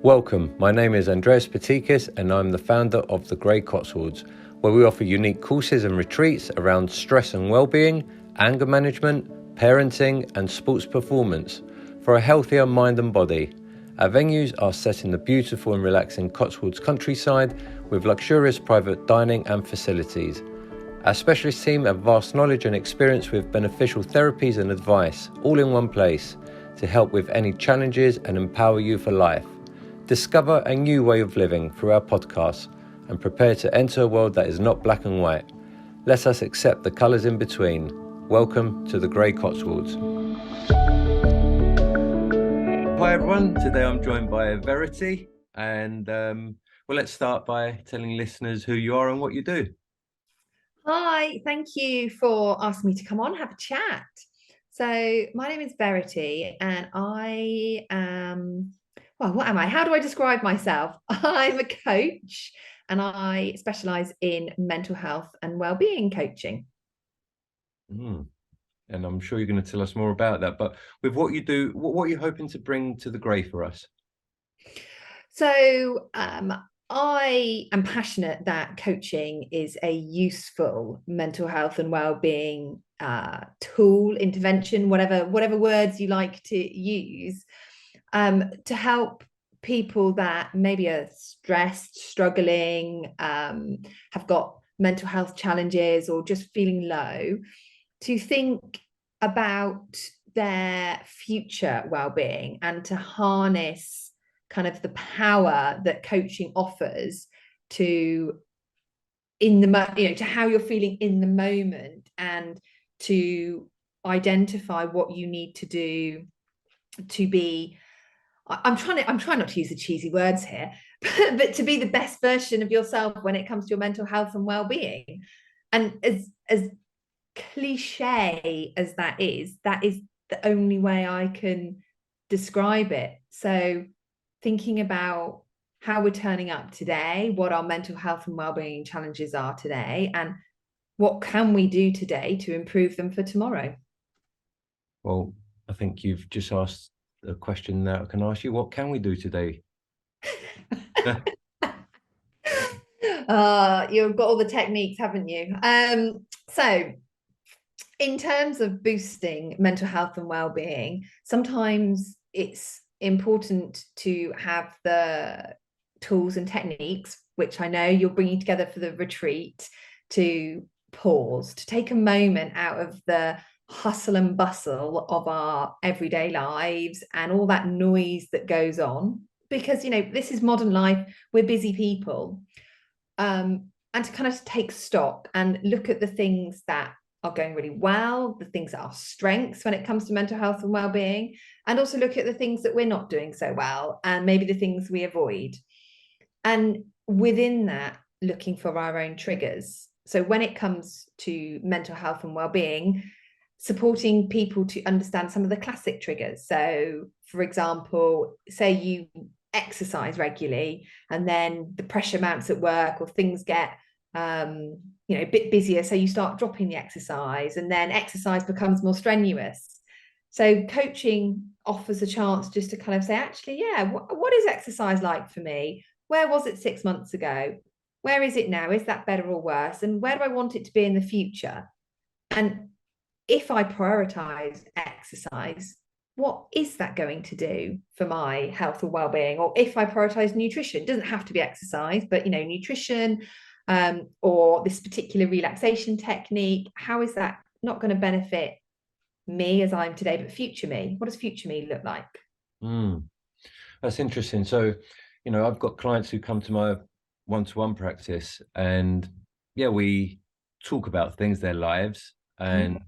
Welcome, my name is Andreas Patikis and I'm the founder of the Grey Cotswolds, where we offer unique courses and retreats around stress and well-being, anger management, parenting and sports performance for a healthier mind and body. Our venues are set in the beautiful and relaxing Cotswolds countryside with luxurious private dining and facilities. Our specialist team have vast knowledge and experience with beneficial therapies and advice, all in one place, to help with any challenges and empower you for life. Discover a new way of living through our podcast and prepare to enter a world that is not black and white. Let us accept the colours in between. Welcome to the Grey Cotswolds. Hi everyone, today I'm joined by Verity and let's start by telling listeners who you are and what you do. Hi, thank you for asking me to come on, have a chat. So my name is Verity and I am, what am I? How do I describe myself? I'm a coach and I specialise in mental health and wellbeing coaching. And I'm sure you're going to tell us more about that, but with what you do, what are you hoping to bring to the Grey for us? So I am passionate that coaching is a useful mental health and well-being tool, intervention, whatever words you like to use, to help people that maybe are stressed, struggling, have got mental health challenges or just feeling low, to think about their future well-being and to harness kind of the power that coaching offers to to how you're feeling in the moment and to identify what you need to do to be I'm trying not to use the cheesy words here, but to be the best version of yourself when it comes to your mental health and well-being. And as cliche as that is the only way I can describe it. So thinking about how we're turning up today, what our mental health and wellbeing challenges are today, and what can we do today to improve them for tomorrow. Well, I think you've just asked a question that I can ask you. What can we do today? You've got all the techniques, haven't you? So in terms of boosting mental health and well-being, sometimes it's important to have the tools and techniques, which I know you're bringing together for the retreat, to pause, to take a moment out of the hustle and bustle of our everyday lives and all that noise that goes on. Because, this is modern life, we're busy people. And to kind of take stock and look at the things that are going really well, the things that are strengths when it comes to mental health and well-being, and also look at the things that we're not doing so well and maybe the things we avoid. And within that, looking for our own triggers. So when it comes to mental health and well-being, supporting people to understand some of the classic triggers. So, for example, say you exercise regularly and then the pressure mounts at work or things get a bit busier, so you start dropping the exercise and then exercise becomes more strenuous. So coaching offers a chance just to kind of say, actually, what is exercise like for me? Where was it 6 months ago? Where is it now? Is that better or worse? And where do I want it to be in the future? And if I prioritize exercise, what is that going to do for my health or well-being? Or if I prioritize nutrition, it doesn't have to be exercise, but nutrition, or this particular relaxation technique, how is that not going to benefit me as I'm today, but future me? What does future me look like? That's interesting. So, I've got clients who come to my one-to-one practice and we talk about things, their lives, and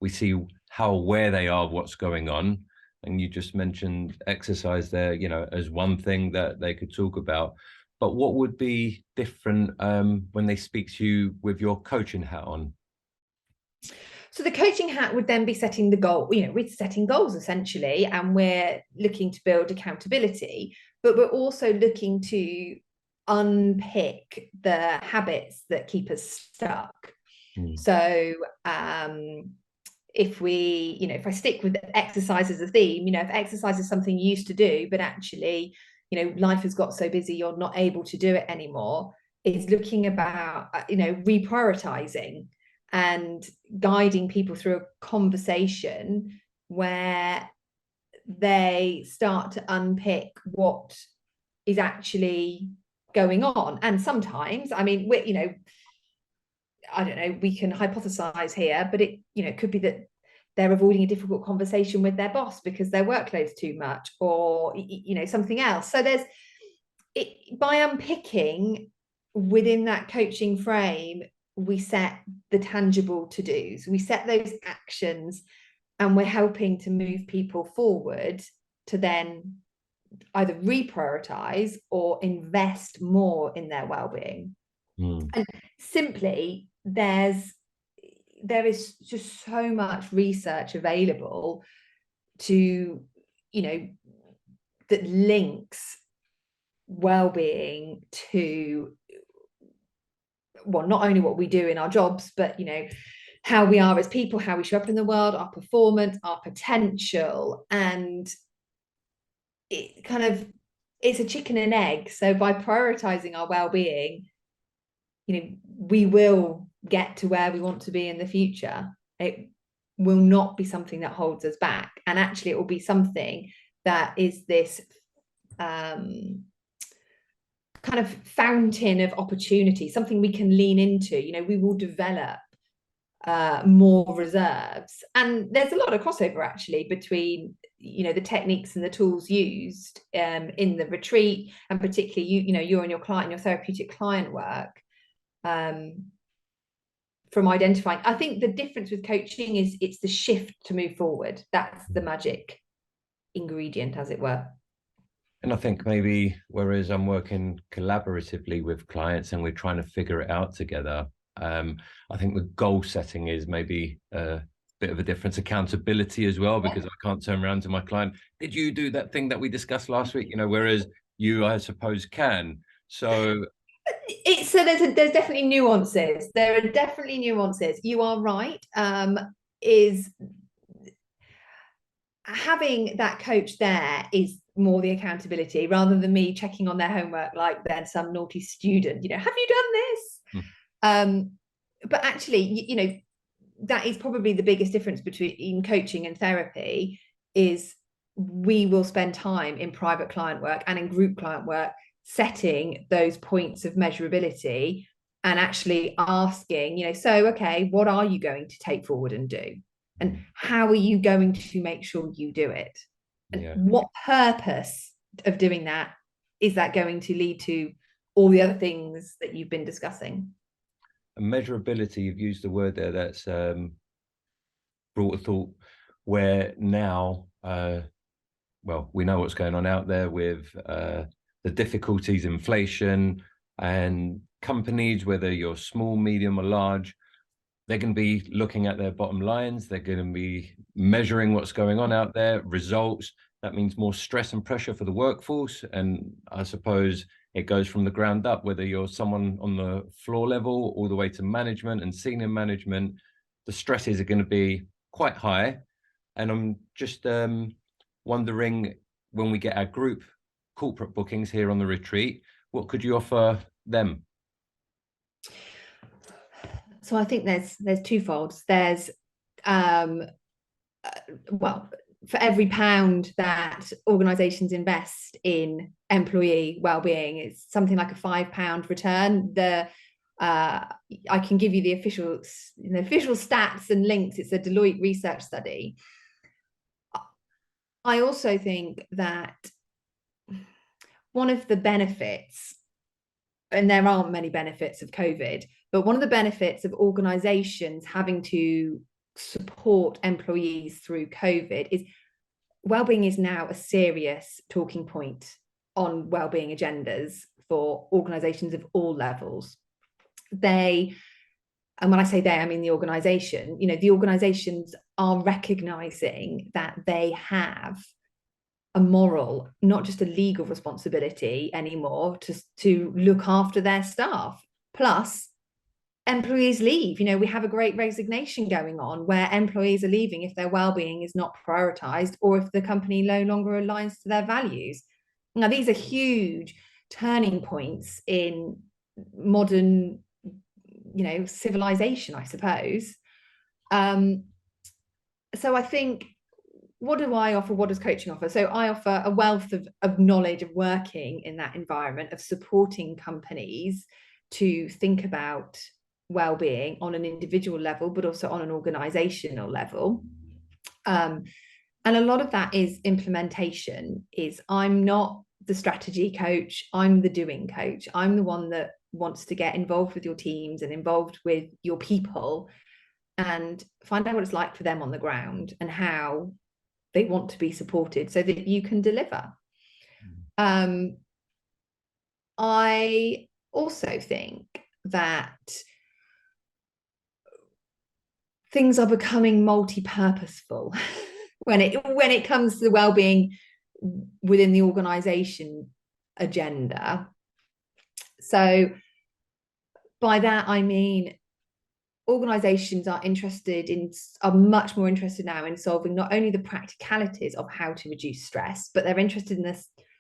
we see how aware they are of what's going on. And you just mentioned exercise there, as one thing that they could talk about. But what would be different when they speak to you with your coaching hat on? So the coaching hat would then be setting the goal. We're setting goals essentially, and we're looking to build accountability, but we're also looking to unpick the habits that keep us stuck. So if we, if I stick with exercise as a theme, if exercise is something you used to do, but actually, life has got so busy, you're not able to do it anymore, is looking about, reprioritizing and guiding people through a conversation where they start to unpick what is actually going on. And sometimes, I mean, I don't know, we can hypothesize here, but it could be that they're avoiding a difficult conversation with their boss because their workload's too much, or something else. So by unpicking within that coaching frame, we set the tangible to-dos, we set those actions, and we're helping to move people forward to then either reprioritize or invest more in their well-being. And simply, there is just so much research available to, that links well-being to, well, not only what we do in our jobs, but how we are as people, how we show up in the world, our performance, our potential. And it's a chicken and egg. So by prioritizing our well-being, we will get to where we want to be in the future. It will not be something that holds us back. And actually, it will be something that is this kind of fountain of opportunity, something we can lean into. We will develop more reserves. And there's a lot of crossover actually between the techniques and the tools used in the retreat, and particularly you and your client, your therapeutic client work, from identifying. I think the difference with coaching is it's the shift to move forward. That's the magic ingredient, as it were. And I think maybe whereas I'm working collaboratively with clients and we're trying to figure it out together, I think the goal setting is maybe a bit of a difference. Accountability as well, because I can't turn around to my client, did you do that thing that we discussed last week? Whereas you, I suppose, can. So there's definitely nuances. There are definitely nuances. You are right. Is having that coach there is more the accountability, rather than me checking on their homework like they're some naughty student. Have you done this? But actually, that is probably the biggest difference between coaching and therapy. Is we will spend time in private client work and in group client work setting those points of measurability and actually asking, so, okay, what are you going to take forward and do? And how are you going to make sure you do it? And what purpose of doing that is that going to lead to all the other things that you've been discussing? And measurability, you've used the word there that's brought a thought where now, well, we know what's going on out there with the difficulties, inflation, and companies, whether you're small, medium, or large, they're going to be looking at their bottom lines. They're going to be measuring what's going on out there, results. That means more stress and pressure for the workforce. And I suppose it goes from the ground up, whether you're someone on the floor level all the way to management and senior management, the stresses are going to be quite high. And I'm just wondering, when we get our group corporate bookings here on the retreat, what could you offer them? So I think there's twofold. There's well, for every pound that organizations invest in employee well-being, it's something like a £5 return. I can give you the official stats and links. It's a Deloitte research study. I also think that one of the benefits, and there aren't many benefits of COVID, but one of the benefits of organizations having to support employees through COVID is wellbeing is now a serious talking point on wellbeing agendas for organizations of all levels. And when I say they, I mean the organization, the organizations are recognizing that they have a moral, not just a legal responsibility anymore to look after their staff. Plus, employees leave. You know, we have a great resignation going on where employees are leaving if their well-being is not prioritized or if the company no longer aligns to their values. Now, these are huge turning points in modern, you know, civilization, I suppose. So I think, what do I offer? What does coaching offer? So I offer a wealth of knowledge of working in that environment, of supporting companies to think about well-being on an individual level, but also on an organizational level. And a lot of that is implementation. Is I'm not the strategy coach, I'm the doing coach. I'm the one that wants to get involved with your teams and involved with your people and find out what it's like for them on the ground and how they want to be supported so that you can deliver. I also think that things are becoming multi-purposeful when it comes to the well-being within the organization agenda. So by that I mean organizations are much more interested now in solving not only the practicalities of how to reduce stress, but they're interested in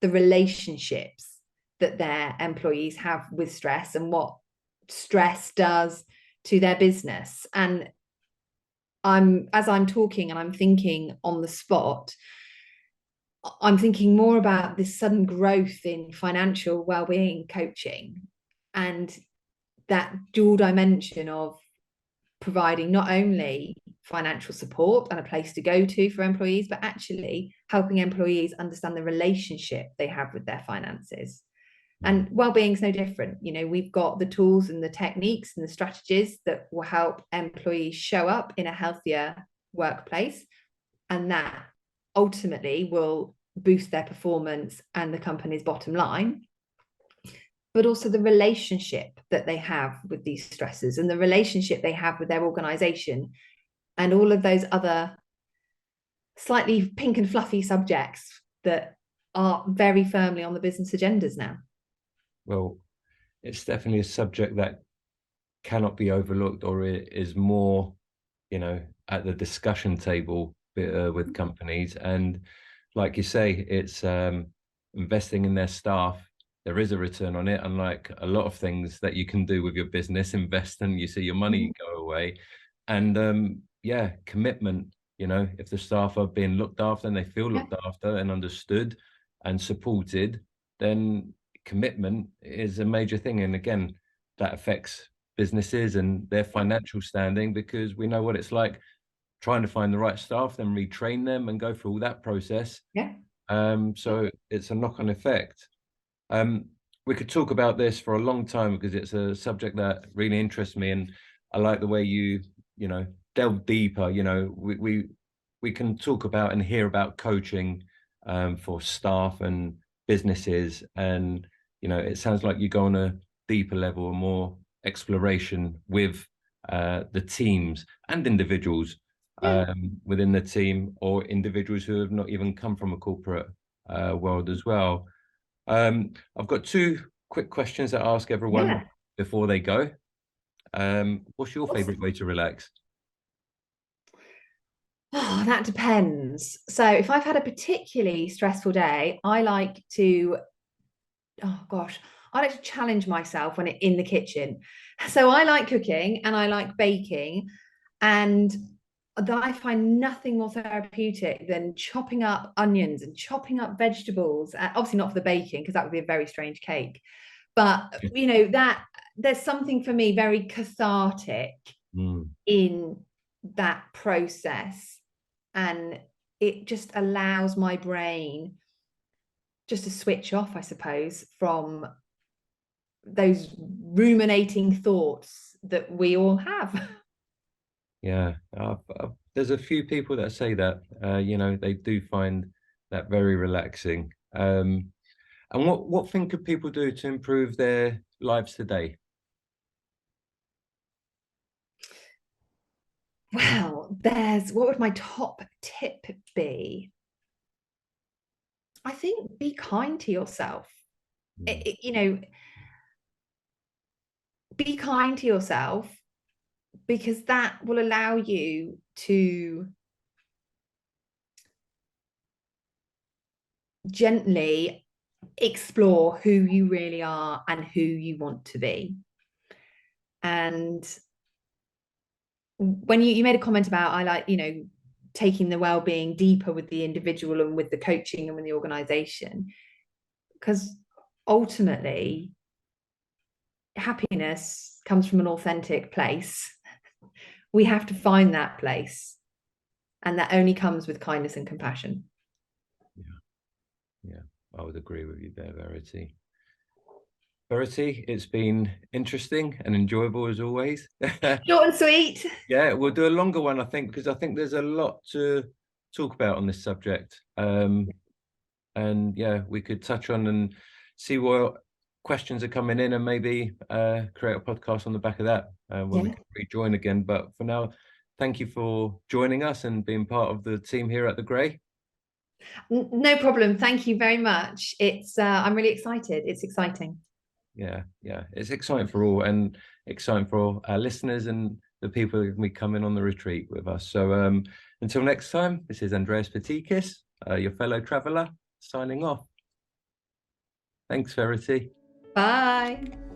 the relationships that their employees have with stress and what stress does to their business. And as I'm talking and I'm thinking on the spot, I'm thinking more about this sudden growth in financial well-being coaching and that dual dimension of providing not only financial support and a place to go to for employees, but actually helping employees understand the relationship they have with their finances. And well-being is no different. You know, we've got the tools and the techniques and the strategies that will help employees show up in a healthier workplace, and that ultimately will boost their performance and the company's bottom line, but also the relationship that they have with these stressors and the relationship they have with their organization and all of those other slightly pink and fluffy subjects that are very firmly on the business agendas now. Well, it's definitely a subject that cannot be overlooked, or it is more, you know, at the discussion table with companies. And like you say, it's investing in their staff. There is a return on it, unlike a lot of things that you can do with your business. Invest and you see your money go away. And yeah, commitment. You know, if the staff are being looked after and they feel looked after and understood and supported, then commitment is a major thing. And again, that affects businesses and their financial standing, because we know what it's like trying to find the right staff, then retrain them and go through all that process. So it's a knock-on effect. We could talk about this for a long time because it's a subject that really interests me, and I like the way you know, delve deeper. You know, we can talk about and hear about coaching for staff and businesses, and you know, it sounds like you go on a deeper level, a more exploration with the teams and individuals within the team, or individuals who have not even come from a corporate world as well. I've got two quick questions that I ask everyone before they go. What's your favorite way to relax? Oh, that depends. So if I've had a particularly stressful day, I like to challenge myself when in the kitchen. So I like cooking and I like baking, and I find nothing more therapeutic than chopping up onions and chopping up vegetables. Obviously not for the baking, because that would be a very strange cake. But you know, that there's something for me very cathartic in that process, and it just allows my brain just to switch off, I suppose, from those ruminating thoughts that we all have. Yeah, there's a few people that say that, you know, they do find that very relaxing. And what thing could people do to improve their lives today? Well, what would my top tip be? I think be kind to yourself. You know, be kind to yourself, because that will allow you to gently explore who you really are and who you want to be. And when you made a comment about, I like, taking the well-being deeper with the individual and with the coaching and with the organization, because ultimately happiness comes from an authentic place. We have to find that place, and that only comes with kindness and compassion. Yeah, I would agree with you there, Verity. Verity, it's been interesting and enjoyable as always. Short and sweet. Yeah, we'll do a longer one, I think, because I think there's a lot to talk about on this subject. And yeah, we could touch on and see what questions are coming in, and maybe create a podcast on the back of that when we can rejoin again. But for now, thank you for joining us and being part of the team here at the Grey. No problem. Thank you very much. I'm really excited. It's exciting. Yeah, it's exciting for all, and exciting for our listeners and the people who will be coming on the retreat with us. So until next time, this is Andreas Patikis, your fellow traveller, signing off. Thanks, Verity. Bye.